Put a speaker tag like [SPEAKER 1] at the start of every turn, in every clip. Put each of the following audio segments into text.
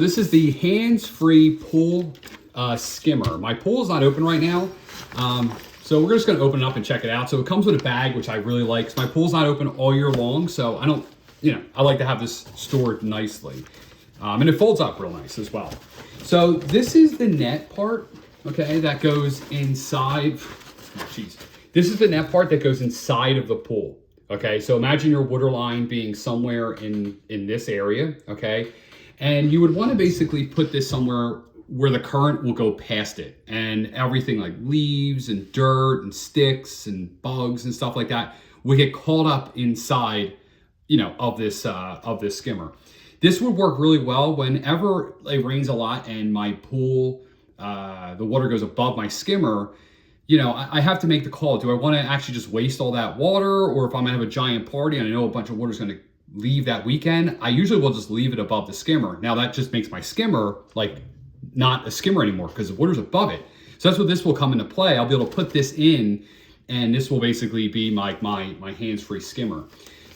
[SPEAKER 1] This is the hands-free pool skimmer. My pool is not open right now, so we're just gonna open it up and check it out. So it comes with a bag, which I really like. My pool's not open all year long, so I don't, I like to have this stored nicely. And it folds up real nice as well. So this is the net part, okay, that goes inside. Jeez. This is the net part that goes inside of the pool, okay? So imagine your water line being somewhere in this area, okay? And you would want to basically put this somewhere where the current will go past it, and everything like leaves and dirt and sticks and bugs and stuff like that would get caught up inside, of this skimmer. This would work really well whenever it rains a lot and my pool, the water goes above my skimmer. I have to make the call. Do I want to actually just waste all that water, or if I'm gonna have a giant party and I know a bunch of water is gonna leave that weekend, I usually will just leave it above the skimmer. Now that just makes my skimmer like not a skimmer anymore because the water's above it. So that's what this will come into play. I'll be able to put this in, and this will basically be my hands-free skimmer.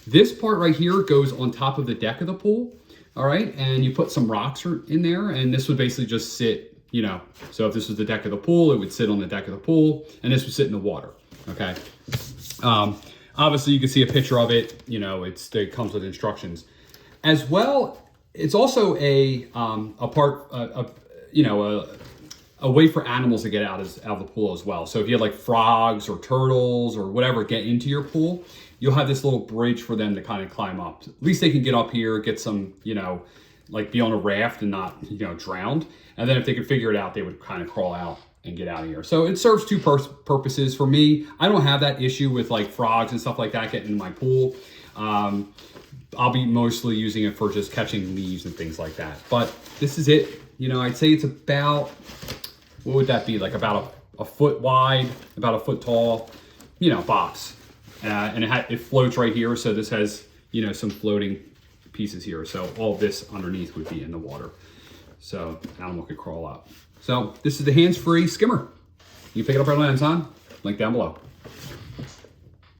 [SPEAKER 1] This part right here goes on top of the deck of the pool, all right? And you put some rocks in there, and this would basically just sit, so if this was the deck of the pool, it would sit on the deck of the pool, and this would sit in the water, okay? Obviously, you can see a picture of it. It comes with instructions. As well, it's also a way for animals to get out of the pool as well. So if you have like frogs or turtles or whatever get into your pool, you'll have this little bridge for them to kind of climb up. At least they can get up here, get some, like be on a raft and not, drowned. And then if they could figure it out, they would kind of crawl out and get out of here. So it serves two purposes. For me, I don't have that issue with like frogs and stuff like that getting in my pool. I'll be mostly using it for just catching leaves and things like that. But this is it. I'd say it's about, what would that be? Like about a foot wide, about a foot tall, box. And it floats right here. So this has, some floating pieces here. So all of this underneath would be in the water. So animal could crawl up. So this is the hands-free skimmer. You can pick it up on Amazon, link down below.